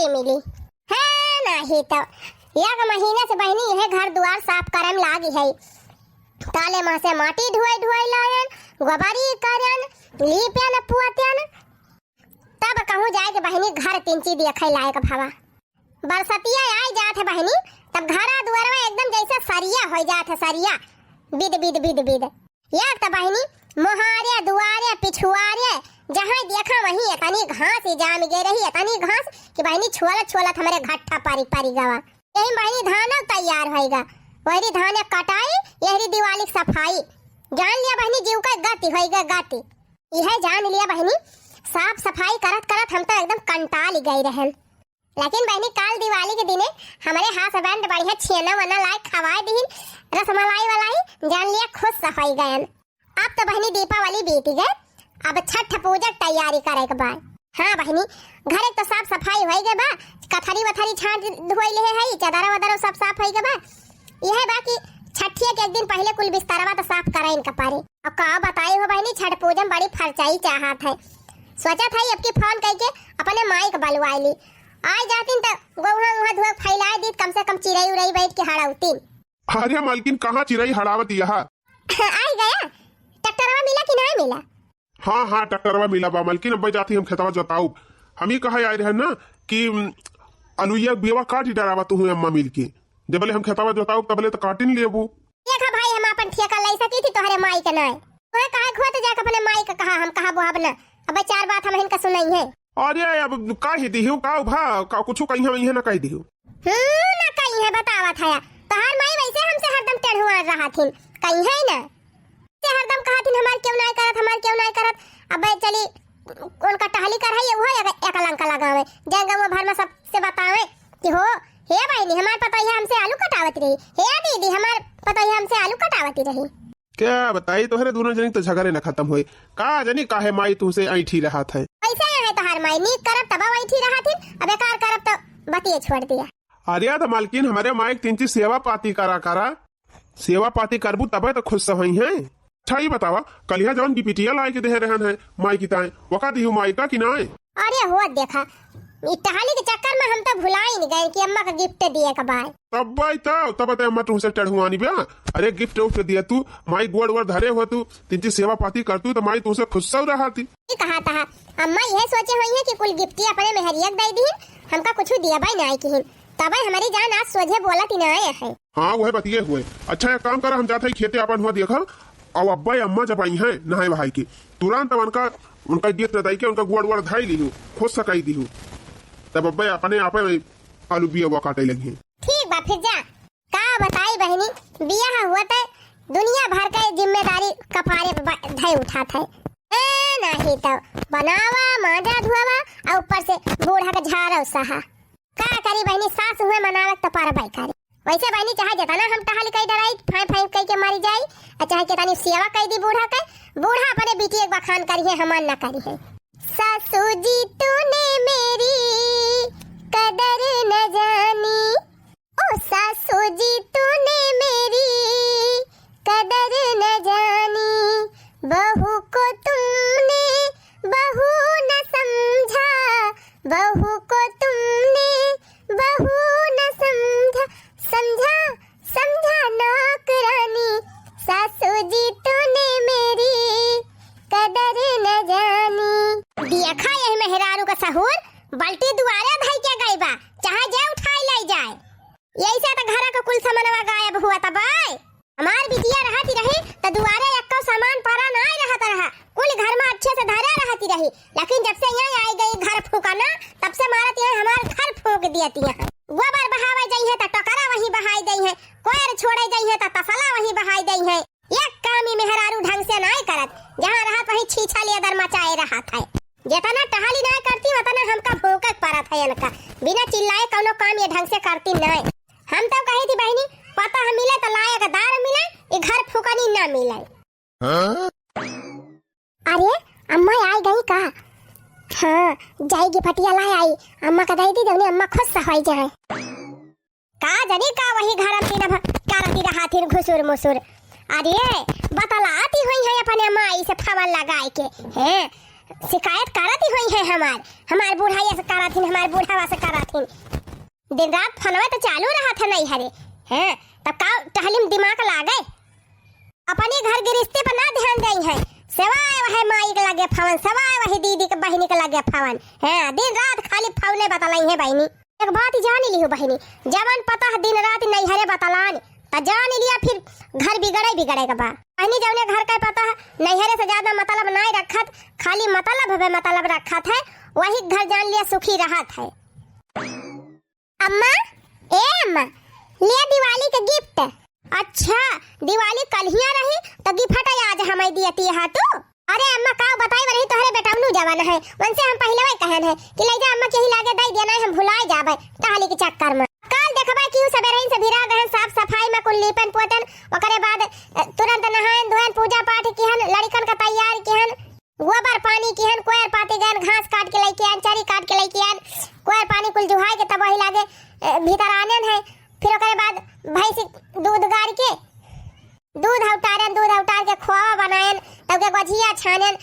छुट्टी मिली है नहीं तो एक महीने से बहनी यह घर द्वार साफ करम लागी है। ताले माँ से माटी ढुआई लायन गोबरी करन लीपन पुआतन तब कहूँ जाए कि बहनी घर तिंची देखे लायक भावा। बरसतिया आई जात है बहनी तब घरा दुआर में एकदम जैसे सरिया हो जात है सरिया बिद बिद बिद बिद एक तो बहनी मोहारे दुआरे पिछुआरे जहाँ देखा वहीं इतनी घास ही जाम गे रही इतनी घास कि बहनी छोलत छोलत हमारे घट्टा पारी पारी गवा। यही बहनी धान तैयार होएगा वही धान कटाई यही दिवाली सफाई जान लिया बहनी जीव का गति होएगा गति यह जान लिया बहनी। साफ सफाई करत करत हम तो एकदम कंटाल गई रहन। लेकिन बहनी काल दिवाली के दिने हमारे हस्बैंड बढ़िया छेना वना लाए खवाए दीन रसमलाई वलाई जान लिया खुश सफाई गयन। अब तो बहनी दीपावली बीती गए अब छठ पूजा तैयारी करे के बाद। हाँ बहनी घर एक तो साफ सफाई होई गए बा कथरी वथरी छाट धोई ले है चादर वदर सब साफ होई गए बा। यह बाकी छठिया के एक दिन पहले कुल बिस्तरवा तो साफ करे इनका पारे। अब का बताई हो बहनी छठ पूजा में बड़ी खर्चाई चाहत है सोचा था अब की फोन करके अपने माई के बलवाई ली आई जाती तो गोहा उहा धुआ फैलाए दी कम से कम चिरई उड़ई बैठ के हड़ाउती। अरे मालकिन कहाँ चिरई हड़ावत यहाँ आई गया ट्रैक्टरवा मिला कि नहीं मिला? हाँ ट्रैक्टरवा मिला बा मालकिन। अब जाती हम खेतवा जोताऊ हम ही कहा आए रहे ना कि अलुइया बेवा काट डरावा तू अम्मा मिल के जबले हम खेतवा जोताऊ तबले तो काटिन लेबू। देखा भाई हम अपन ठेका ले सकी थी तोहरे माई के नहीं तोहे काहे खोत जाके अपने माई का कहा हम कहा बुआब ना। अब चार बात हम इनका सुनाई है। अरे अब का ही दिहु का भा का कुछ कहीं हम यह ना कह दिहु ना कहीं है बतावा था तोहर माई वैसे हमसे हरदम टेढ़ुआ रहा थी कहीं है ना से हरदम कहा थी हमार क्यों नहीं करत अब चली उनका टहली कर है वो एक लंका लगावे जंगल में भर में सबसे बतावे कि हो हे बहनी हमार पता है हमसे आलू कटावती रही हे दीदी हमार पता है हमसे आलू कटावती रही। क्या बताई तोहरे दोनों जनी तो झगड़े न खत्म हुए का जनी काहे माई तुमसे ऐठी रहा था ऐसा है तोहार माई नीक करब तब ऐठी रहा थी अब बेकार करब तो बतिए छोड़ दिया। अरे तो मालकिन हमारे माई तीन चीज सेवा पाती करा सेवा पाती करबू तब तो खुश सही है। अच्छा ही बतावा कल यहाँ जौन बीपीटीया लाई के दे रहन है माई की ताए वका दिहु माई का कि नाए? अरे हो देखा टहली के चक्कर में हम तो भुला ही नहीं गए कि अम्मा का गिफ्ट दिए का बाय तब भाई तब अम्मा तुमसे टढ़ुआनी बे अरे गिफ्ट उफ्ट दिया तू माई गोड़ वोड़ धरे हो तू तीन चीज सेवा पाती कर तू तो माई तुमसे खुश सब रहा थी। कहा था अम्मा यह सोचे हुई है कि कुल गिफ्ट अपने मेहरिया दे दी हमका कुछ दिया भाई ना की तब हमारी जान आज सोझे बोला थी ना है। हाँ वह बतिए हुए। अच्छा एक काम करा हम जाते खेते अपन हुआ देखा और अब्बा अम्मा जब आई है नहाए भाई की तुरंत उनका इज्जत रदाई के उनका गोड़ वोड़ धाई ली खुश सकाई दी तब अब्बा अपने आप आलू बिया काटे लगी। ठीक बा फिर जा का बताई बहनी बिया हुआ था दुनिया भर का जिम्मेदारी कपारे पे धई उठा था नहीं तो बनावा मांजा धुआवा और ऊपर से बूढ़ा का झाड़ा सहा का करी बहनी सास हुए मनावत तो पार भाई करे वैसे बहनी चाहे जतना हम टहल कई डराई फाई फाई कई के मारी जाई और चाहे कितनी सेवा कई दी बूढ़ा के बूढ़ा अपने बेटी एक बखान करी है हमान ना करी है। सासू जी तूने मेरी कदर न जानी ओ सासू जी तूने मेरी कदर न जानी बहू को तुमने बहू न समझा बहू को तुमने बहू न समझा नौकरानी सासू जी तूने मेरी कदर न जानी। देखा यही मेहरारू का सहूर बल्टी दुआरे धाई के गई बा चाहे जे उठाई ले जाए यही से तो घर का कुल सामानवा गायब हुआ था बाय हमार बिटिया रहती रही तो दुआरे एक सामान पड़ा ना रहता रहा कुल घर में अच्छे से धरे रहती रही लेकिन जब से यहाँ आई गई घर फूकाना तब से मारत है हमार घर फूक देती है गोबर बहावे गई है तो टकरा वहीं बहाई गई है कोयर छोड़े गई है तो तसला वहीं बहाई गई है एक काम ही मेहरारू ढंग से नहीं करत जहाँ रहत वहीं छीछा लेदर मचाए रहा था जितना टहली नहीं करती उतना हमका भूकक पड़त है इनका बिना चिल्लाए कोनो काम ये ढंग से करती नहीं। हम तो कही थी बहनी पता हम मिले तो लायक दार मिले ये घर फुकनी ना मिले। अरे अम्मा आई गई का? हाँ जाएगी फटिया लाई आई अम्मा का दे दी जब अम्मा खुश सहाई जाए का जनी का वही घर अपनी करती रहा थी घुसुर मुसुर। अरे बतलाती हुई है अपने माई से फवल लगाए के हैं शिकायत करत ही हुई है हमार बुढ़ाई से करत हिन, हमार बुढ़ावा से करत हिन। दिन रात फोनवा तो चालू रहा था नहीं हरे हैं, तब का टहलिम दिमाग लागे, अपने घर गृहस्थी पर ना ध्यान दई है, सवाए वह माई के लगे फवन, सवाए वह दीदी के बहनी के लगे फवन है, दिन रात खाली फवने बतलाई है बहनी। एक बात जान ली हो बहनी, जवन पता है दिन रात नहीं हरे बतलान तो जान लिया फिर घर बिगड़े का बा। बहनी जवने घर का पता है नहीं हरे से ज्यादा मतलब नहीं रखत, खाली मतलब रखत है, वही घर जान लिया सुखी रहत है। अम्मा ए अम्मा ले दिवाली के गिफ्ट। अच्छा दिवाली कल ही रही तो गिफ्ट आज हमें दियती है तू। अरे अम्मा का बताई रही तोहरे बेटावनु जवान है, उनसे हम पहले वही कहन है कि ले जा अम्मा के ही लागे दई देना, हम भुलाए जाबे टहली के चक्कर में। कल देखबा कि सबेरे से भिरा गहन साफ सफाई में कुल लीपन पोतन, ओकरे बाद तुरंत नहान धोन पूजा पाठ किहन, लड़कन का तैयार किहन, गोबर पानी किहन, कोयर पाती गन, घास काट के लेके आन, चरी काट के लेके आन, कोयर पानी कुल जुहाई के तब वही लागे भीतर आनन है। फिर ओकरे बाद भैंस दूध गाड़ के दूध उतार के खोआ बनायन, तब के गजिया छानन,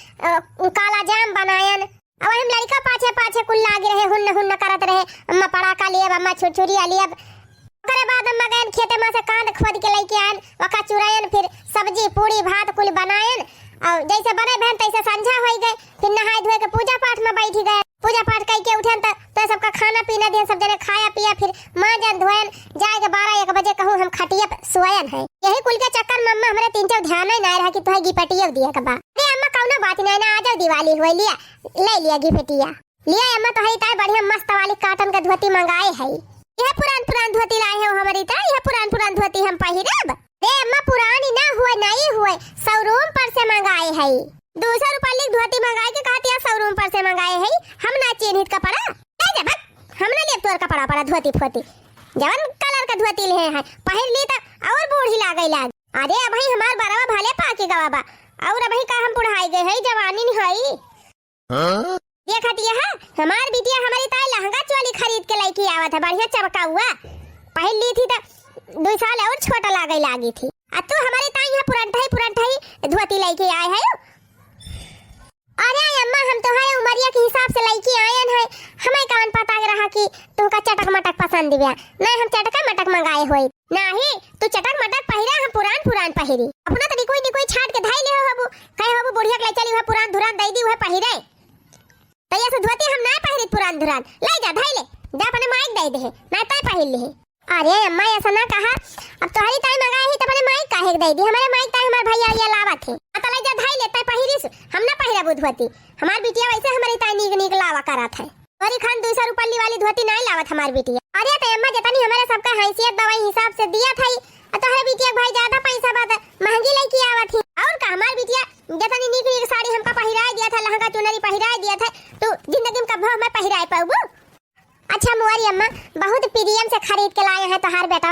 काला जाम बनायन, अब हम लड़का पाछे कुल लागे रहे, हुन्न करत रहे, अम्मा पड़ाका लिए, अम्मा छुरछुरिया लिए। ओकरे बाद अम्मा गन खेते में से कांद खोद के लेके आन, ओका चुरायन, फिर सब्जी पूरी भात कुल बनायन, और जैसे बने बहन तैसे संझा हो गए, फिर नहाए धोए के पूजा पाठ में बैठ गए। पूजा पाठ करके उठन तो सबका खाना पीना दिया, सब जने खाया पिया, फिर मांजन धोयन, जाए के 12-1 बजे कहूँ हम खटिया पे सोयन है। यही कुल के चक्कर में अम्मा हमारे 3 ध्यान ही नहीं रहा कि तुहे गिफ्टिया दिया के बा। अरे अम्मा कौनो बात नहीं ना, आज दिवाली हुई लिया ले लिया गिफ्टिया लिया अम्मा, तो है ताई बढ़िया मस्त वाली कॉटन का धोती मंगाए है। यह पुरान धोती लाए है हमारी ताई, यह पुरान धोती हम पहिरब। रे अम्मा पुरानी ना हुए नहीं हुए, शोरूम पर से मंगाए है, 200 रुपया की धोती मंगाए के कहती है शोरूम पर से मंगाए है, हम ना चिन्हित कपड़ा ले जा भक, हम ना ले तोर कपड़ा पड़ा धोती फोती, जवन कलर का धोती ले है पहिर ली तो और बूढ़ी लागई लाग। अरे भाई हमार बरवा भले पाके गवा बा, और भाई का हम बुढ़ाई गए है, जवानी नहीं हई। देखत ये है हमार बिटिया हमारी ताई लहंगा चोली खरीद के लेके आवत है, बढ़िया चमका हुआ पहिर ली थी तो 2 साल और छोटा लागी थी। अब तू हमारी ताई यहाँ पुरान ठाई धोती लेके आए है। अरे अम्मा हम तुम्हारे उमरिया के हिसाब से लेके आए हैं, हमें कौन पता रहा कि तुमका चटक मटक पसंद दिया, नहीं हम चटका मटक मंगाए हुए नहीं, तू चटक मटक पहिरा, हम पुरान पहिरी अपना तो कोई छाट के धाई ले हबू, कहे हबू बुढ़िया के ले चली हुआ पुरान धुरान दई दी हुआ पहिरे, तो ये से धोती हम ना पहिरी पुरान धुरान, ले जा धाई ले जा अपने माइक दे दे ना ताई पहिर ले। अरे अम्मा ऐसा ना कहा, अब तुम्हारी ताई मंगाई ही तो अपने माइक काहे दे दी, हमारे माइक ताई हमारे भैया ये लावत है, तो ले जा धाई ले ताई पहिरिस, हम ना पहिरा बुधवती, हमार बिटिया वैसे हमारी ताई नीक लावा करत है। और खान 200 रुपया वाली धोती नहीं लावत हमार बिटिया। अरे तो अम्मा जतनी हमारे सबका हैसियत दवाई हिसाब से दिया था, तोहरे बिटिया भाई ज्यादा पैसा बात महंगी लेके आवत है, और का हमार बिटिया जतनी नीक साड़ी हमका पहिराए दिया था, लहंगा चुनरी पहिराए दिया था, तो जिंदगी में कब मैं पहिराए पाऊबू। अच्छा मुआरी अम्मा बहुत प्रियम से खरीद के लाए हैं तोहार बेटा,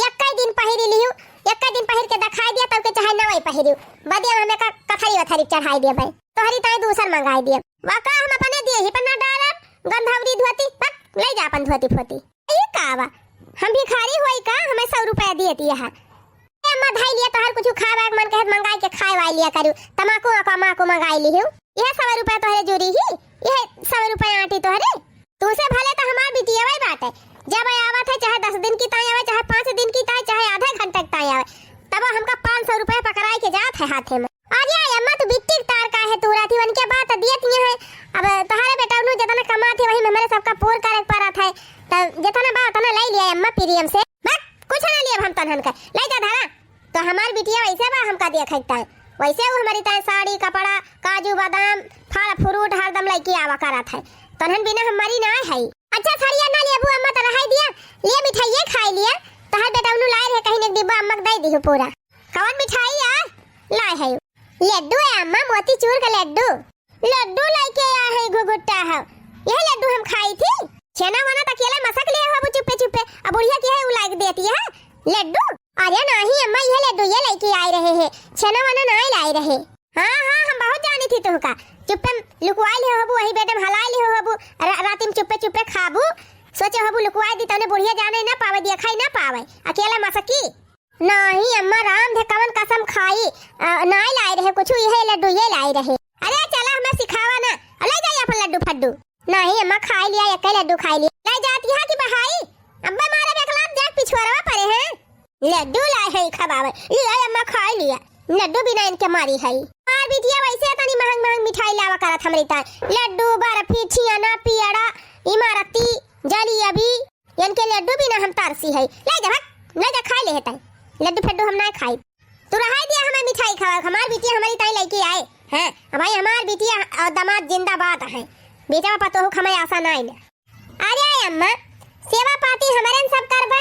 एक दिन पहिरी लिहू, एक दिन पहिर के दिखाई दिया तब के चाहे नवई पहिरियो, बदिया हमें का कथरी वथरी चढ़ाई दिया भाई, तोहरी ताई दूसर मंगाई दिया, वाका हम अपने दिए ही पर ना डारब गंधवरी धोती पक ले जा अपन धोती फोती, ये कावा हम भिखारी होई का, हमें 100 रुपया दियती है। अम्मा धाई लिया तोहर कुछ खावे मन कहत मंगाई के खाए वाई लिया करू, तमाकू मंगाई लिहू, यह 100 रुपया तोहरे जोरी ही, यह 100 रुपया आटी तोहरे, तुसे भले तो हमार बिटिया वही बात है, जब आवत है चाहे 10 दिन की ताई आवे, चाहे 5 दिन की ताई, चाहे आधे घंटे की ताई आवे, तब हमका 500 रुपया पकड़ाई के जात है हाथे में। अरे अम्मा तू बिट्टी तार का है, तू राती वन के बात दियत है, अब तोहरे बेटा नु जितना कमाती वही हमारे सबका पूर करे पड़ा था, तब जितना बात ना ले लिया अम्मा प्रियम से, बस कुछ ना लिया हम तनहन का ले जा धारा, तो हमार बिटिया वैसे बा हमका दिया खैता है, वैसे वो हमारी ताई साड़ी कपड़ा काजू बादाम फल फ्रूट हरदम लेके आवा करत है, तनहन बिना हमारी ना है। अच्छा सरिया ना लेबू अम्मा तो रहाई दिया, लिए मिठाई खाई लिया, तोहर बेटा नु लाए रहे कहीं एक डिब्बा अम्मा दे दी पूरा, कौन मिठाई यार लाए है, लड्डू है अम्मा, मोतीचूर का लड्डू लेके आया है, घुघुट्टा है, यह लड्डू हम खाई थी, छेना वना तकेला मसक लिया हो चुप्पे अब बुढ़िया की है वो लाइक देती है लड्डू। अरे नहीं अम्मा ये लड्डू ये लेके आए रहे हैं, छेना वना नहीं लाए रहे। हाँ हम बहुत जानी थी तुमका, चुप्पे लुकवाई ले हबू, वही बेटे में हलाई ले हबू, राती में चुप्पे खाबू, सोचे हबू लुकवाई दी तने बुढ़िया जाने ना पावे, दिया खाई ना पावे, अकेला मसकी नहीं अम्मा राम थे कवन कसम खाई नहीं लाए रहे कुछ, ये लड्डू ये लाए रहे। अरे चला हमें सिखावा ना, फड्डू। नहीं अम्मा खा लिया, एक लड्डू खा लिया। ले जाती है कि बहाई अब्बा मारे बेकलात देख पिछवाड़ा पड़े हैं। लड्डू लाए है खबावे, ले अम्मा खा लिया। लड्डू बिना इनके मारी है। और बिटिया वैसे तनी महंग महंग मिठाई लावा करत हमरे ता। लड्डू, बर्फी, छियाना, पियड़ा, इमारती, जलेबी, इनके लड्डू बिना हम तरसी है। ले जा भाग, ले जा खा ले है ताई। लड्डू फड्डू हम ना खाई। तू रहा दिया हमें मिठाई खावा। हमार बिटिया हमारी ताई लेके आए हैं। भाई हमार बिटिया और दामाद जिंदाबाद है। बेटा पतो हो हमें आशा नहीं है। अरे अम्मा सेवा पाती हमारे सब करबे,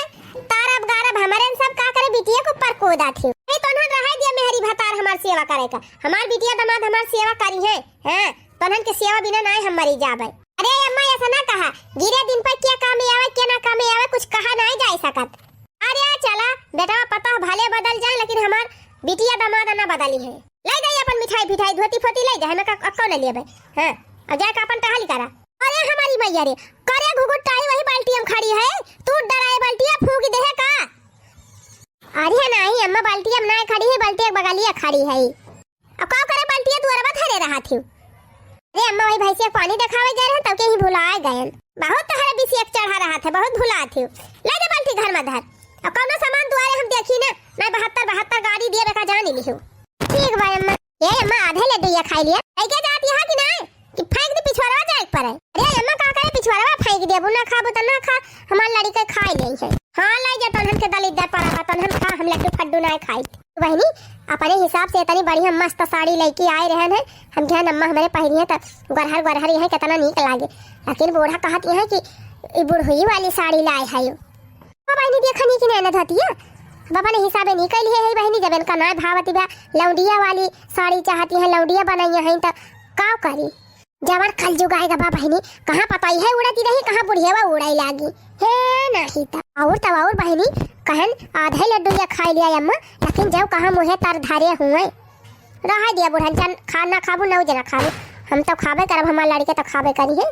तारब गारब हमारे सब का करे। बिटिया को पर कोदा थी नहीं तो ना रहा दिया मेहरी भतार हमार सेवा करे का। हमार बिटिया दामाद हमार सेवा करी है। हैं तनन के सेवा बिना नहीं हम मरी जाबे। अरे अम्मा ऐसा ना कहा, गिरे दिन पर क्या काम आवे क्या ना काम आवे कुछ कहा नहीं जा सकत। अरे चला बेटा पता भले बदल जाए लेकिन हमार बिटिया दामाद ना बदली है। ले जाइए अपन मिठाई फिठाई धोती फोती ले जाए। मैं कौन ले लेबे हैं अब जाके अपन टहल करा। अरे हमारी मैया रे करे घुघुटाई वही बाल्टी हम खड़ी है। तू डराए बाल्टिया फूंक दे है का। अरे नहीं अम्मा बाल्टी हम ना खड़ी है, बाल्टी एक बगलिया खड़ी है। अब का करे बाल्टिया तू अरबा धरे रहा थी। अरे अम्मा वही भैंसिया पानी दिखावे गए हैं तब के ही भुला गए। बहुत तहरे बीसी एक चढ़ा रहा था, बहुत भुला थी। ले जा बाल्टी घर में धर। अब कौनो सामान दुआरे हम देखी ना मैं 72 गाड़ी दिए बेका जान ही लिहू। ठीक भाई अम्मा। ये अम्मा आधे लड्डू ये खा लिया। ऐ क्या जाती है कि नहीं कि फेंक दे पिछवाड़ा जाए पर है। अरे अम्मा का करे पिछवाड़ा फेंक दे बुना खा बुता ना खा हमार लड़ी के खाई ले है। हां ले जा तनहन के दलित दर पड़ा तनहन खा हम लड्डू फड्डू ना खाई। बहनी अपने हिसाब से इतनी बढ़िया मस्त साड़ी लेके आए रहन है। हम ध्यान अम्मा हमारे पहनी है त गरहर गरहर है कितना नीक लागे। लेकिन बूढ़ा कहती है कि ई बुढ़ई वाली साड़ी लाए है। यो बहनी देखनी कि नहीं धती है बाबा ने हिसाबे निकल है बहनी। जब इनका ना भावती बा लौंडिया वाली साड़ी चाहती है, लौंडिया बनाई है तो का करी। जवान कल जुगाएगा बा बहनी कहां पताई है उड़ती रही कहां बुढ़िया उड़ाई लागी है नहीं था। और तब और बहनी कहन आधे लड्डू या खा लिया अम्मा लेकिन जब कहां मुहे तर धारे हुए रहा दिया बुढ़न जन खाना खाबू नौ जना खाबू। हम तो खाबे करब हमार लड़के तो खाबे करी है।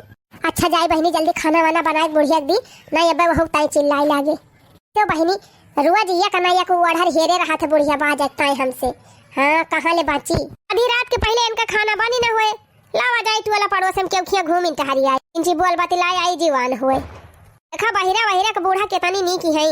अच्छा जाए बहनी जल्दी खाना वाना बनाए बुढ़िया दी नहीं अब बहुत ताई चिल्लाई लागे। तो बहनी रोज ये कन्हैया को ओढ़र हेरे रहा था बुढ़िया बाज ताई हमसे। हाँ कहाँ ले बाची अभी रात के पहले इनका खाना बनी न हुए। लावा जाए तू वाला पड़ोस में क्यों खिया घूम इंतहारी आई इंची बोल बाती लाई आई जीवान हुए। देखा बहिरा बहिरा का बूढ़ा कितनी नीकी है।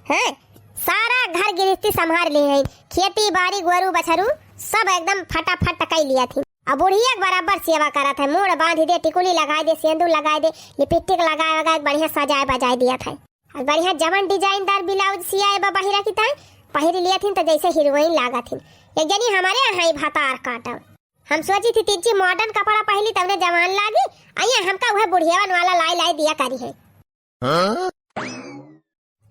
हैं सारा घर गिरस्ती संभाल ली है। खेती बाड़ी गोरू बछरू सब एकदम फटाफट टकाई लिया थी। अब बुढ़िया बराबर सेवा करा था। मोड़ बांध दे, टिकुली लगा दे, सिंदूर लगा दे, लिपस्टिक लगा बढ़िया सजाए बजाए दिया था। और बढ़िया जवन डिजाइनदार ब्लाउज सियाए बहिरा की ताई पहर लिया थी तो जैसे हीरोइन लागा थी। एक जनी हमारे यहाँ ही भातार काटा। हम सोची थी तीजी मॉडर्न कपड़ा पहली तबने जवान लागी आइए हमका वह बुढ़ियावन वाला लाई लाई दिया करी है।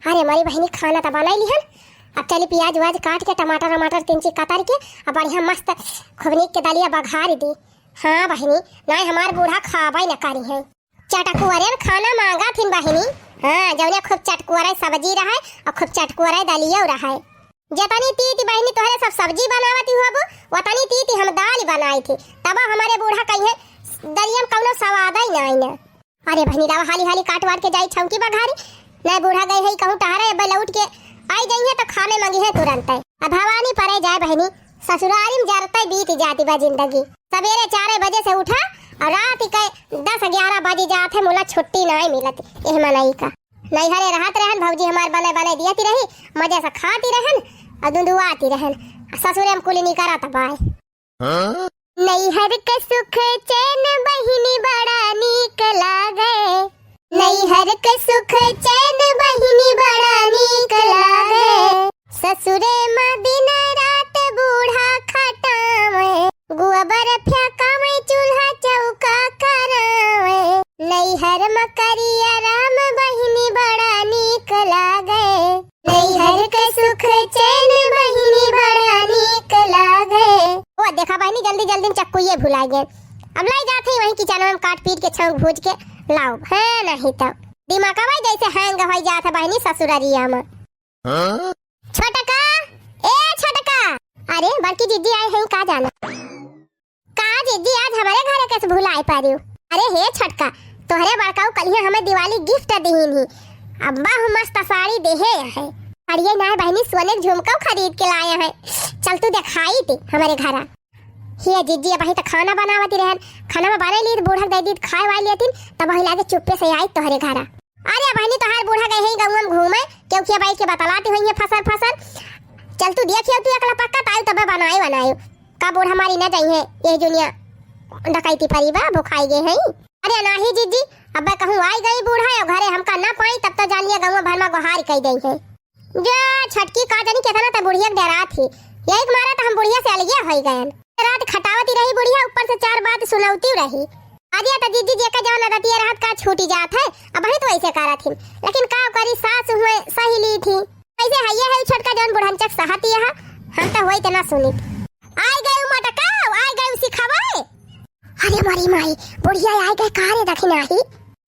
अरे हमारी बहनी खाना तो बना ली है। अब चली प्याज व्याज काट के टमाटर टमाटर तीन चीज कतर के अब बढ़िया मस्त खुबनी के दलिया बघार दी। हाँ बहनी नहीं हमार बूढ़ा खाबा न करी है। चटकुरे खाना मांगा थी बहनी। हाँ जौने खूब चटकुरे सब्जी रहा और खूब चटकुरे दलिया रहा। जतनी तीती बहनी तोहरे सब सब्जी बनावती हो वतनी तीती हम दाल बनाई थी। तब हमारे बूढ़ा कहे दलिया में कौनो स्वाद ही नहीं न। अरे बहनी दावा हाली हाली काट वाट के जाई छौकी बघारी नहीं बूढ़ा गए है कहूँ टहरे अब लौट के आई गई है तो खाने मंगी है तुरंत। अब भवानी परे जाए बहनी ससुरारी में जरते बीत जाती बा जिंदगी। सवेरे 4 बजे से उठा और रात के 10-11 बजे जाते मुला छुट्टी नहीं मिलती। एह मनई का नहीं हरे रहत रहन भौजी हमार बने बने दियती रही मजे से खाती रहन और दुंदुआती रहन। ससुरे में कुली नहीं करा बाय। नैहर के सुख चैन बहिनी बड़ा नीक लागे। नैहर के सुख चैन बहिनी बड़ा नीक लागे। ससुरे में दिन रात बूढ़ा खटावे गोबर फेंकावे चूल्हा चौका करावे। नैहर में करिया राम बहिनी बड़ा नीक लागे। नैहर के सुख चैन बहिनी बड़ा नीक लागे। ओ देखा बहनी जल्दी जल्दी चक्कू ये भुला गए। अब लाई जाते वहीं किचन में काट पीट के छौंक भूज के लाओ है नहीं तो दिमाग जैसे हैंग हो जाता बहनी ससुरारिया में। छोटका ए छोटका अरे बड़की जीजी आए हैं का जाना का जीजी आज हमारे घर कैसे भुलाए पा रही हो। अरे हे छोटका तोहरे बड़काऊ कलिया हमें दिवाली गिफ्ट दीन ही अब्बा हम मस्त साड़ी देहे है। अरे ना बहनी सोने झुमका खरीद के लाए हैं। चल तू दिखाई थी हमारे घर हिया जीजी अब तो खाना बनावती रहन, खाना में बना ली बूढ़ा दे दी खाए वाली लेतिन, तब वही लागे चुप्पे से आई तोहरे घरा। अरे बहनी तोहार बूढ़ा गए हैं गाँव में घूमे, क्योंकि भाई के बतलाती हुई है फसल फसल। चल तू देखियो तू एकला पक्का ताई तबे बनाए का बूढ़ा हमारी न जाई है ये दुनिया डकैती परिबा भुखाई गए हैं। अरे नाही जीजी अब कहूँ आई गई बूढ़ा है घरे हमका ना पाई तब तो जान लिया गाँव भर में गुहार कह गई है। जो छटकी का जानी कितना तो बुढ़िया डरा थी, यही मारा तो हम बुढ़िया से अलगिया हो गए। रात खटावती रही बुढ़िया, ऊपर से 4 बात सुनावती रही। आदिया तो जीजी जी का जवान रतिया रात का छूटी जात है, अब ही तो ऐसे करा थी, लेकिन का करी सास हुए सही ली थी। ऐसे हइया है छोटका जवान बुढ़नचक सहती है, हम तो होई तना सुनी। आई गए मटका आई गए सिखावे। अरे मरी माई बुढ़िया आई गए कारे दखिना ही।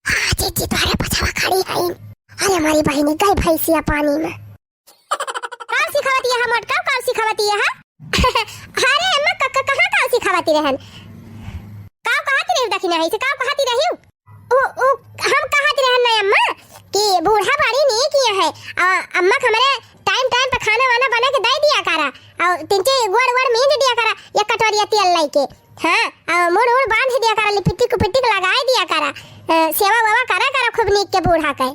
हां जीजी तुम्हारे पछवा खड़ी है। अरे हमारी बहनी गई भैंसिया पानी में। का सिखावती है मटका का सिखावती है? अरे अम्मा कहां का सिखावती रहन? का कहती रही दखिना है से का कहती रही? ओ हम कहती रहन ना अम्मा कि बूढ़ा बाड़ी नहीं किया है, अम्मा हमारे टाइम टाइम पे खाना वाना बना के दे दिया करा, और तिनके गोड़ मींज दिया करा एक कटोरिया तेल लेके। हां और मुड़ बांध दिया करा, लिपटी को पिट्टी लगा दिया करा, सेवा वावा करा खूब नीक के बूढ़ा के।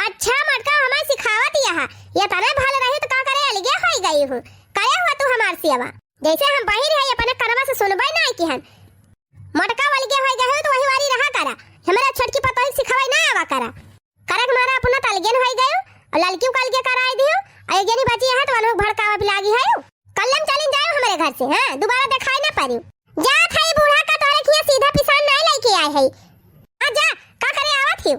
अच्छा मटका हमें सिखावत यह ये तना भाल रही तो का करे अलगे होई गई हूं। करे हुआ तू हमार सेवा जैसे हम बहिर है अपने कनवा से सुनबै ना कि हम मटका अलगे होई गई तो वही वाली रहा करा, हमरा छोटकी पतोही सिखावै ना आवा करा। करक मारा अपना तलगेन होई गयो और लड़की को अलगे कराई दियो, आ जनी बची है तो अनु भड़कावा भी लागी है। कल्लम चलिन जाओ हमारे घर से, हां दोबारा दिखाई ना पारियो। जा थाई बूढ़ा का तोरे खिया सीधा पिसान नहीं लेके आए है। आ जा का करे आवत हियो?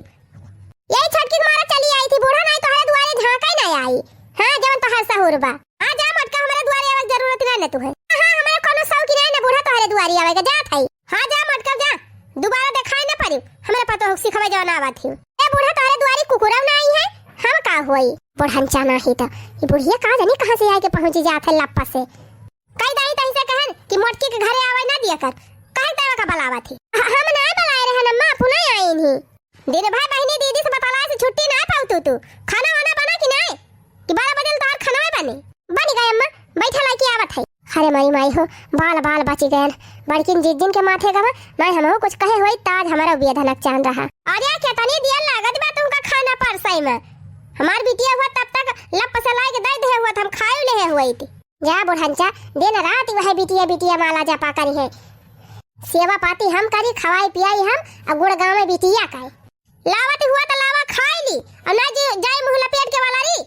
यही छटकी मारा चली आई थी, बूढ़ा नहीं तो हमारे द्वारे झांका ही नहीं आई। हां जवन तो हंसा हुरबा आ जा मटका हमारे द्वारे आवे जरूरत ना न तू है। हां हमारे कोनो शौक नहीं ना बूढ़ा तोहरे द्वारे आवेगा जा थाई। हां जा मटका जा दोबारा दिखाई ना पारियो, हमरा पतो हो सिखावे जवन आवत हियो। ए बूढ़ा तोहरे द्वारे कुकुरव ना आई है, हम का होई बुढ़नचा नहीं तो ये बुढ़िया का जानी कहां से आके पहुंची जात है लप्पा से। कई दाई तही से कहन कि मोटकी के घरे आवे ना दिया कर, काहे तावा का बलावा थी। हम ना बलाए रहन अम्मा पुनः आई नहीं। दिन भर बहनी दीदी से बतला से छुट्टी ना पाऊ तू खाना वाना बना कि नहीं कि 12 बजे तोहर खाना बने बन गए अम्मा बैठा लाके आवत है। अरे माई माई हो बाल बची गए बड़किन जिद्दिन के माथे गवा नहीं हमहु कुछ कहे होई ताज हमारा बेधनक चांद रहा। अरे क्या तनी दिया लागत बा तुमका खाना परसई में हमार बिटिया हुआ तब तक लप से लाके दे दे हुआ हम खाए ले हुई थी। जा बुढ़नचा दिन रात वह बिटिया माला जपा करी है, सेवा पाती हम करी खवाई पियाई हम और गुड़ गांव में बिटिया का लावत हुआ तो लावा खाई ली और ना जाए मुंह लपेट के वाला री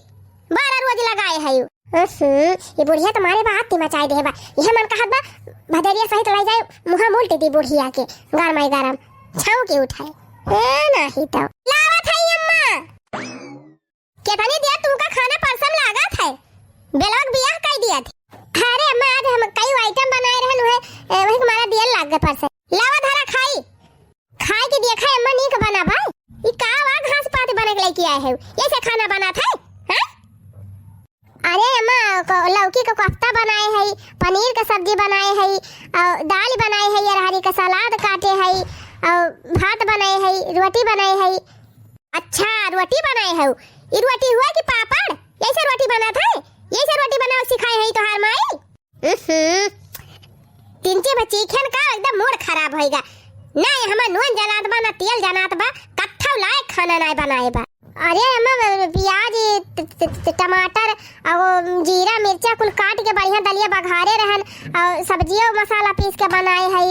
12 रोज लगाए है। ये बुढ़िया तुम्हारे बात मचाई दे बा, यह मन कहत बा भदरिया सहित लाई जाए मुंह मुलते दी बुढ़िया के गरम छाऊ के उठाए नहीं तो लावत है अम्मा केतनी दिया तुमका खाना परसम लागत है बेलोग बियाह कर दिया थी। अरे अम्मा आज हम कई आइटम बनाए रहन है वही हमारा दिया लाग परसे लावा धरा खाई के देखा अम्मा नीक बना भाई ये का वा घास पात बने के लेके आए है ऐसे खाना बना था हैं? अरे अम्मा लौकी का कोफ्ता बनाए है, पनीर का सब्जी बनाए है और दाल बनाए है, अरहरी का सलाद काटे है और भात बनाए है, रोटी बनाए है। अच्छा रोटी बनाए है, ये रोटी हुआ कि पापड़ ऐसे रोटी बना था ऐसे रोटी बनाओ सिखाए है तोहार माई। तिनके बच्ची खेन का एकदम मूड खराब होएगा ना, हमें नून जनात बा ना तेल जनात बा कट्ठा लायक खाना नहीं बनाए बा। अरे अम्मा प्याज टमाटर और जीरा मिर्चा कुल काट के बढ़िया दलिया बघारे रहन और सब्जियों मसाला पीस के बनाए है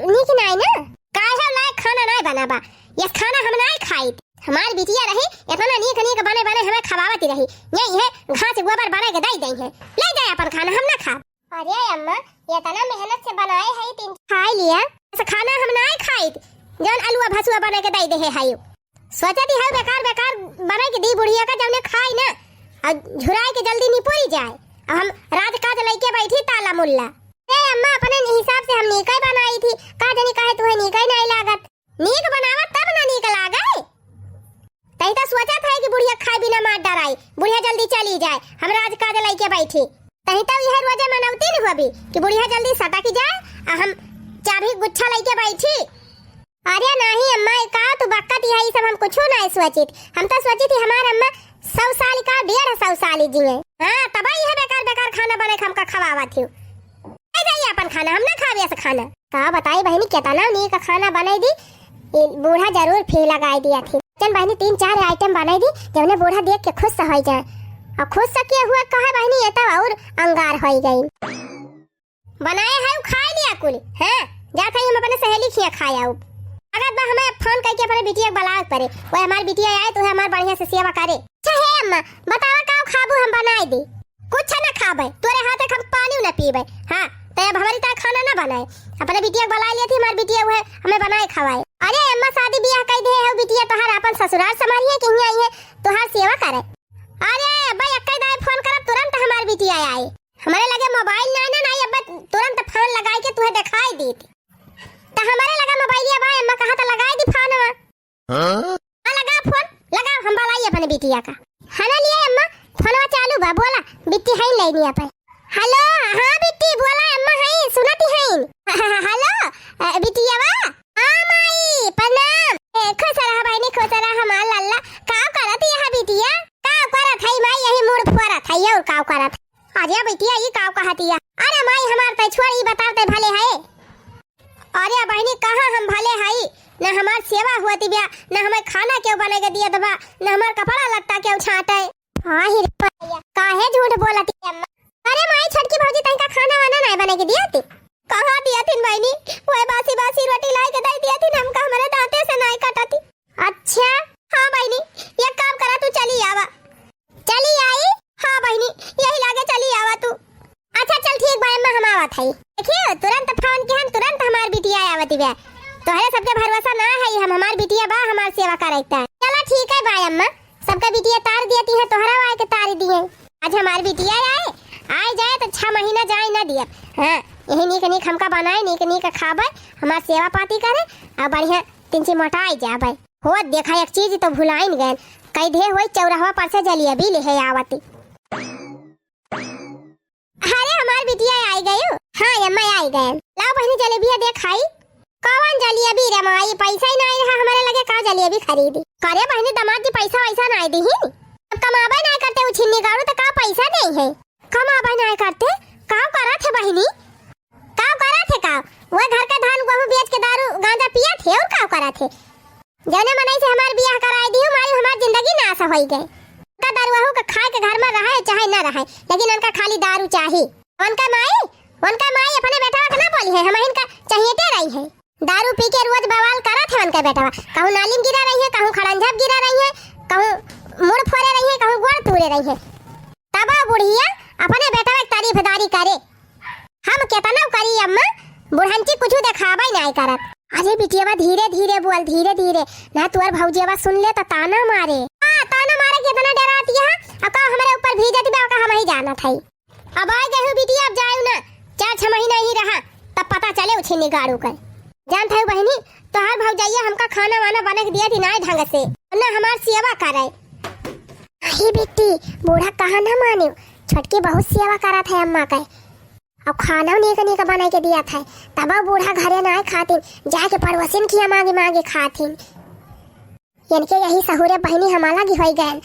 नीक नहीं ना काहे लायक खाना नहीं बनाबा। ये खाना हम नहीं खाई, हमारी बिटिया रही इतना नीक बने हमें खवावती रही, यही है घास गोबर बना के दे है ले जाए अपन खाना हम ना खा। अरे अम्मा ये तना मेहनत से बनाए है तीन खाई लिया ऐसा खाना हम नहीं खाई जौन आलूआ भसुआ बना के दे है सोचती है बेकार बना के दी बुढ़िया का जौने खाई ना और झुराई के जल्दी निपोरी जाए और हम रात काज लेके बैठी ताला मुल्ला। ए अम्मा अपने हिसाब से हम नीक बनाई थी का जानी काहे तुम्हें नीक नहीं लागत, नीक बनावत तब ना नीक लागे। तई तो सोचा था कि बुढ़िया खाए बिना मार डराई बुढ़िया जल्दी चली जाए हम राज काज लेके बैठी, तही तो यह रोजे मनौती नहीं हुआ कि बुढ़िया जल्दी सटक जाए और हम चाबी गुच्छा लेके बैठी। अरे नहीं अम्मा का तू बक्कत यही सब हम कुछ नहीं सोचित, हम तो सोची थी हमार अम्मा 100 साल का 150 साल जिए। हां तब ही है बेकार खाना बने हमका खवावा थी। जाइए अपन खाना, हम ना खावे ऐसा खाना। का बताई बहनी केतना नी का खाना बनाई दी, बूढ़ा जरूर फी लगाई दिया थी। चल बहनी 3-4 आइटम बनाई दी जौने बूढ़ा देख के खुश हो जाए, और खुश सके हुआ कहे बहनी ये तो और अंगार हो गई। बनाए है खा लिया कुल हैं, जात है हम अपने सहेली खिया खाया। अगर बा हमें फोन करके अपने बिटिया बुलाए पड़े, वो हमारी बिटिया आए तो हमार बढ़िया से सेवा करे। अच्छा है अम्मा, बतावा का खाबू हम बनाए दी। कुछ ना खाबे, तोरे हाथ हम पानी ना पीबे। हां ते अब हमारी ता खाना ना बनाए, अपने बिटिया बुला लिया थी, हमारी बिटिया हुए हमें बनाए खवाए। अरे अम्मा शादी ब्याह कई दे है बिटिया तोहार अपन ससुराल संभालिए कि यहां आई है तोहार सेवा करे। अरे भाई अक्का दाई फोन करब तुरंत हमारी बिटिया आई। हमारे लगे मोबाइल ना अब तुरंत फोन लगाई के तुहे दिखाई दी तो हमारे लगा मोबाइल या भाई अम्मा कहा था लगाई दी फोन। हां लगा फोन लगा, हम बुलाई अपने बिटिया का। खाना लिए अम्मा, फोनवा चालू बा, बोला बिट्टी है लेनी अपन। हेलो हां बिट्टी बोला अम्मा है सुनती है। हेलो बिटिया वा हां माई प्रणाम। खुश रहा भाई ने, खुश रहा हमार लल्ला। का करत है बिटिया? का करत है माई? यही मुड़ फोरत है और का करत? अरे बिटिया ये का कहतिया? अरे माई हमार त छोड़ी बताते भले है। अरे बहनी कहां हम भले हई, ना हमार सेवा होती बिया, ना हमें खाना क्यों बने के दिया दबा, ना हमार कपड़ा लत्ता क्यों छाटे। हां ही काहे झूठ बोलती अम्मा? अरे माई छोटकी भौजी तनका खाना वाना नहीं बने के दिया थी। कहां दिया थी बहनी? वो बासी बासी रोटी लाई के दे दिया थी, हमका हमारे दांते से नहीं कटती। अच्छा हां बहनी ये काम करा, तू चली आवा। चली आई? हां बहनी यही लागे चली आवा तू। अच्छा चल ठीक भाई अम्मा हम आवत हई। देखिए तुरंत फोन के हम तुरंत हमार बिटिया आवती बे। तोहरे सबके भरोसा ना है, हम हमार बिटिया बा हमार सेवा करैता है। चलो ठीक है भाई अम्मा, सबका बिटिया तार देती है, तोहरा आए के तार दिए। आज हमार बिटिया आए जाए तो 6 महीना जाए ना दिया। हां यही नीक नीक हमका बनाए, नीक नीक खाबे, हमार सेवा पाती करे और बढ़िया 3 मोटाई जाबे। हो देखा एक चीज तो भुलाइन गए, कई दे होई चौराहा पर से जलेबी ले आवती। अरे हमार बिटिया आई गई। हां अम्मा आई गए। लाओ बहनी जलेबिया दे खाई। कौन जलेबी रे माई? पैसा ही नहीं रहा हमारे लगे, का जलेबी खरीदी? करे बहनी दामाद जी पैसा वैसा नहीं दी ही, अब कमाबे नहीं करते उ छिन्नी गाड़ू तो का पैसा नहीं है। कमाबे नहीं करते का करत है बहनी? का करत है? का वो घर का धान गेहूं बेच के दारू गांजा पिया थे और का करत है? जने मनाई से हमार बियाह कराई दी, मारी हमार जिंदगी नाश होई गई। का दारू का खाए के घर में रहे चाहे ना रहे, लेकिन उनका खाली दारू चाहिए। उनका माई अपने बेटा का ना बोली है, हम इनका चाहिए रही है। दारू पी के रोज बवाल करत है उनका बेटा, कहूं नालिम गिरा रही है, कहूं खड़ंझप गिरा रही है, कहूं मुड़ फोड़े रही है, कहूं गोड़ तोड़े रही है। तब बुढ़िया अपने बेटा की तारीफदारी करे, हम केतना करी अम्मा? बुढ़ंची कुछ दिखावे नहीं करत। अरे बिटिया धीरे धीरे बोल, धीरे धीरे ना तुअर भौजिया सुन ले तो ताना मारे। ताना मारे कितना डराती है, अब का हमारे ऊपर भीजत बा का हम ही जाना था। अब आ गए हो बिटिया, अब जाओ ना, 4-6 महीना ही रहा तब पता चले उछे निगाड़ू कर। जानत है बहनी तोहार भौजाइया हमका खाना वाना बना के दिया थी ना ढंग से, ना हमार सेवा करे। अरे बेटी बूढ़ा कहा ना माने, छोटकी बहुत सेवा करा था अम्मा के, अब खाना नीक बना के दिया था, तब बूढ़ा घरे ना खातिन, जाके पड़ोसिन की मांगे खातिन। इनके यही सहूरे बहनी हमारा की हो गए।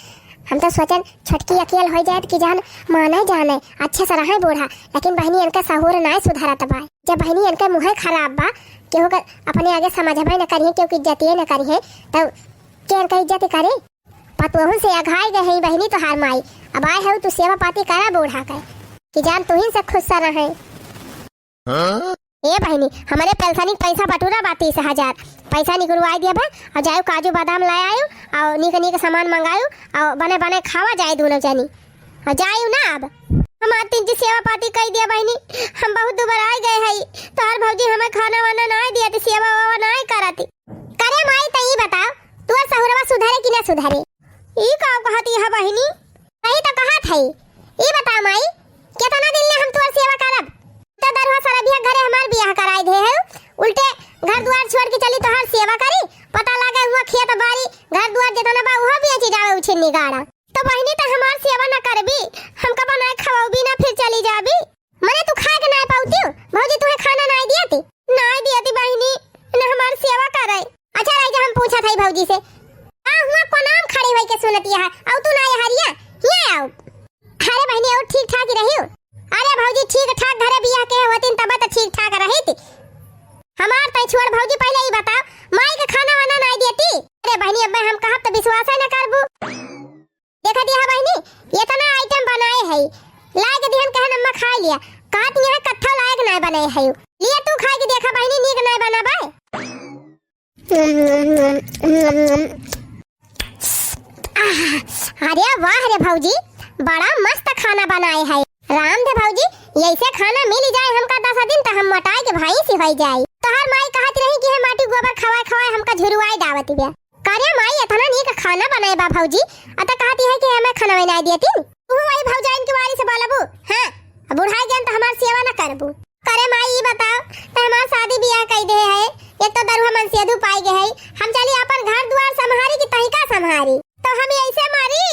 हम तो सोचन छोटकी अकेल हो जाए कि जान माने जाने अच्छे से रहे बूढ़ा, लेकिन बहनी इनका सहूर ना सुधारत बा। जब बहनी इनका मुँह खराब बा केहू का अपने आगे समझबे न करिए, क्योंकि इज्जतिए न करिए, तब के इनका इज्जत करे? पतोहू से अघाई गई बहनी तो हार माई, अब आए हो तू सेवा पाती करा बूढ़ा का कि जान तू ही से खुश सा रहे। ए बहनी हमारे पेंशनिक पैसा बटूरा बा 30,000 पैसा निकलवाई दिया बा, और जायो काजू बादाम लाए आयो और नीक सामान मंगायो और बने खावा जाए दोनों जनी, और जायो ना। अब हम तीन जी सेवा पाती कह दिया बहनी, हम बहुत दुबारा आ गए हई, तोहर भौजी हमें खाना वाना ना दिया थी, सेवा वावा ना करती। करे माई तई बताओ तू सहुरवा सुधारे कि ना सुधारे? ई का कहती है बहनी? सही तो कहा थई, ई बता माई कितना दिन ले हम तोर सेवा करब? तो दरवा सारा बियाह घरे हमार बियाह कराई दे है, उल्टे घर द्वार छोड़ के चली तोहार सेवा करी, पता लगा हुआ खेत बाड़ी घर द्वार जितना बा वहां बेच जावे उछिन्नी गाड़ा। तो बहनी तो हमार सेवा ना करबी, हमका बनाए खवाओबी ना फिर चली जाबी? मने तू खाए के ना पाउती भौजी, तुहे खाना ना दियाती? ना दियाती बहनी, ना हमार सेवा करे। अच्छा रह जा, हम पूछा था भौजी से आ हुआ को नाम खड़ी होई के सुनती है, औ तू ना हरिया ये आओ। अरे बहनी और ठीक ठाक ही रहियो? अरे भौजी ठीक ठाक घरे बियाह के होतिन तब भौजी पहले ही बताओ, माई के खाना वाना नहीं देती? अरे बहनी अब्बा हम कहब तो विश्वास न करबू। देखा दिया बहनी इतना आइटम बनाए है, लाए के दिहन कहन अम्मा खा लिया, कहत यहां कत्था लायक नहीं बनाए है, लिए तू खा के देखा बहनी नीक नहीं बनाबे। अरे वाह रे भौजी, बड़ा मस्त खाना बनाए है। राम दे भौजी, ऐसे खाना मिल जाए हमका 10 दिन तो हम मोटाई के भाई से हो जाए। तोहर माई कहत रही कि हम माटी गोबर खवाए खवाए हमका झुरवाई दावत बिया। करे माई इतना नीक खाना बनाए बा भौजी, अत कहती है कि हमें खाना नहीं देती। तू वही भौजाइन के बारे से बोलबू? हां, बुढ़ाई गन तो हमार सेवा न करबू। करे माई ये बताओ तो हमार शादी ब्याह कई दे है, एक तो दरुहा मन सेधु पाई गए है, हम चली अपन घर द्वार संभारी की तहिका संभारी, तो हम ऐसे मारी।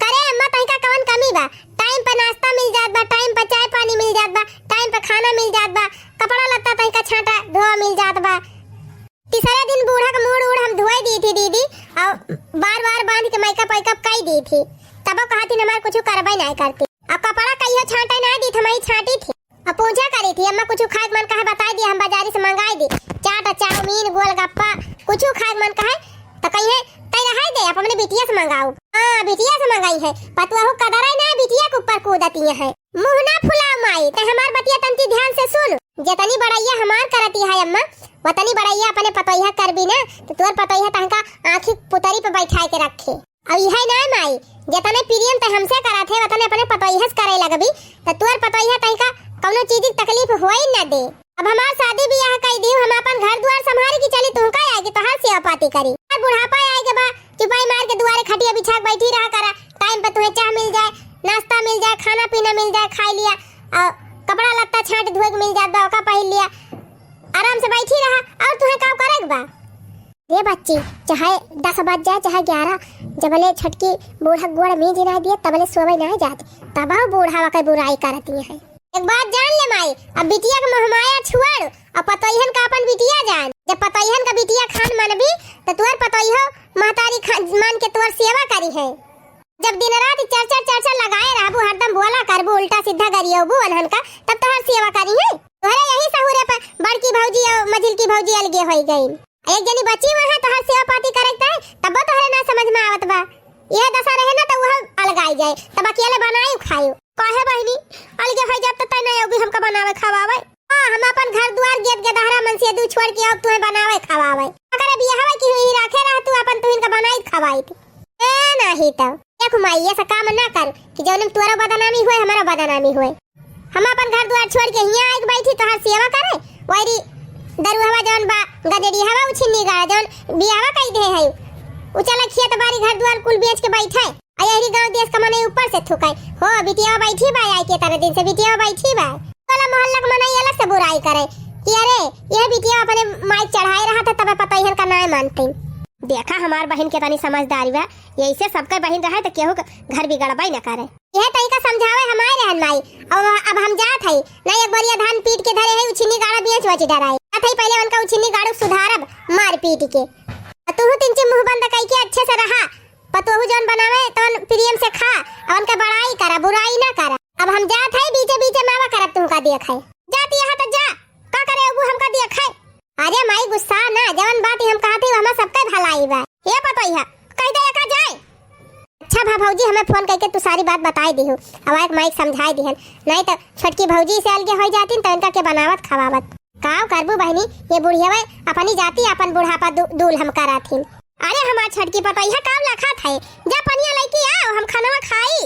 करे अम्मा तहिका कौन कमी बा? टाइम पे नाश्ता मिल जात बा, टाइम पे चाय पानी मिल जात बा, टाइम पे खाना मिल जात बा, कपड़ा लत्ता तहिका छांटा धोआ मिल जात बा। तीसरे दिन बूढ़ा का मूड उड़ हम धोई दी थी दीदी, और बार-बार बांध के मेकअप वेकअप कई दी थी, तब कहती हमार कुछ करबे नहीं करती। अब कपड़ा कहियो छांटे नहीं दी, हमारी छांटी थी। अब पूछा करी थी अम्मा कुछ खाए मन कहे बता दी, हम बाजारी से मंगाई दी, चाट चाउमीन गोलगप्पा कुछ खाए मन कहे तो कहिए तई रहाई दे, अपने बिटिया से मंगाओ। हां बिटिया से मंगाई है, पतवाहू कदर ना बिटिया के ऊपर कूदती है। मुंह ना फुलाओ माई, ते हमार बतिया तंती ध्यान से सुन। जितनी बड़ाइया हमार करती है अम्मा, वतनी बड़ाइया अपने पतोइया करबी ना तो तोर पतोइया तहका आंखी पुतरी पे बैठाए के रखे। अब यह ना माई, जितने प्रियम ते हमसे करत है वतने अपने पतोइया से करे लगबी तो तोर पतोइया तहका कौनो चीज की तकलीफ होई न दे। अब हमार शादी ब्याह कई दी, हम अपन घर द्वार संभारी की चली, तुमका आएगी तो हर सेवा पाती करी, और बुढ़ापा आएगा बा चुपाई मार के दुआरे खटिया बिछा के बैठी रहा करा, टाइम पे तुम्हें चाय मिल जाए, नाश्ता मिल जाए, खाना पीना मिल जाए, खा लिया, और कपड़ा लत्ता छांट धोए के मिल जात बा, ओका पहन लिया, आराम से बैठी रहा, और तुम्हें काम करेग बा। ये बच्ची चाहे 10 बज जाए चाहे 11, जबले छटकी बूढ़ा गोड़ में जिना दिए तबले सोवे नहीं जात, तब बूढ़ा के बुराई करती है। एक बात जान ले माई, अब बिटिया के महमाया छुआड़ और पतोइहन का अपन बिटिया जान। जब पतोइहन का बिटिया खान मनबी तो तोर पतोइहो महतारी खान मान के तोर सेवा करी है। जब दिन रात चर्चा लगाए रहबू, हरदम बोला करबू, उल्टा सीधा गरियोबू अनहन का, तब तोहर सेवा करी है। तोहरे यही सहुरे पर बड़की भौजी और मझिल की भौजी अलगे होई गई, एक जनी बची वहां तोहर सेवा पाती करत है, तब तोहरे ना समझ में आवत बा। यह दशा रहे ना तो वह अलगाई जाए, तब अकेले बनाई खायो काहे बहनी अलगे हो जात त नहीं अभी हमका बनावे खवावे। हां हम अपन घर द्वार गेट के दहरा मन से दू छोड़ के अब तुम्हें बनावे खवावे, अगर बियाह की हुई रखे रह तू अपन तुहिन का बनाई खवाई ए नहीं तो एक माई ऐसा काम ना कर कि जौन तोरा बदनामी होए हमारा बदनामी होए। हम अपन घर द्वार छोड़ के यहां आके बैठी तोहर सेवा करे, वही दरुहवा जौन बा गदेड़ी हवा उछिन्नी गा जौन बियाह कई दे है, उ चला खेत बाड़ी घर द्वार कुल बेच के बैठे, अयरी गांव देश का मने ऊपर से थुकाई हो, बिटिया बैठी बा आई के तरह दिन से बिटिया बैठी बा, वाला मोहल्ला के मने अलग से बुराई करे कि अरे यह बिटिया अपने माइक चढ़ाए रहा था तब पता ही का ना मानते। देखा हमार बहन के तनी समझदारी बा, यही से सबके बहन रहे तो केहू घर बिगड़बाई न करे। यह तरीका समझावे हमारे रहन माई, अब हम जात हई नहीं एक बारिया धान पीट के धरे है उछिनी गाड़ा बेच बच डराई, अथई पहले उनका उछिनी गाड़ू सुधारब मार पीट के, तू तिनचे मुंह बंद कई के अच्छे से रहा, पतोहू जौन बनावे तौन प्रियम से खा और उनका बड़ाई करा बुराई ना करा। अब हम जात है बीचे बीचे मावा करब तुमका देख है, जाती यहाँ तो जा का करे अबू हमका देख है। अरे माई गुस्सा ना, जवन बात हम कहती हम सबके भलाई बा, ये पतोइया कह दे का जाए। अच्छा भा भौजी हमें फोन करके तू सारी बात बताई दी हो, अब एक माइक समझाई दिहन, नहीं तो छोटकी भौजी से अलगे हो जाती तो इनका के बनावत खवावत काव करबू बहनी, ये बुढ़िया अपनी जाती अपन बुढ़ापा दूल हम कराथीन। अरे हमार छटकी पतोइया काम लखा थे, जा पनिया लेके आओ हम खाना खाई।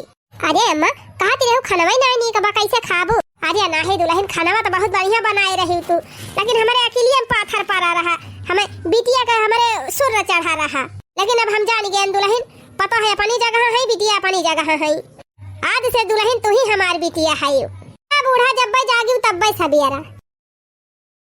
अरे अम्मा कहती रहो खाना नहीं कबा कैसे खाबू? अरे नाही दुल्हन खाना तो बहुत बढ़िया बनाए रही तू, लेकिन हमारे अकेले हम पाथर पारा रहा, हमें बिटिया का हमारे सुर चढ़ा रहा, लेकिन अब हम जान गए दुल्हन पता है अपनी जगह है, बिटिया अपनी जगह है, आज से दुल्हन तू ही हमार बिटिया है। बूढ़ा जब जागी तब सबियारा।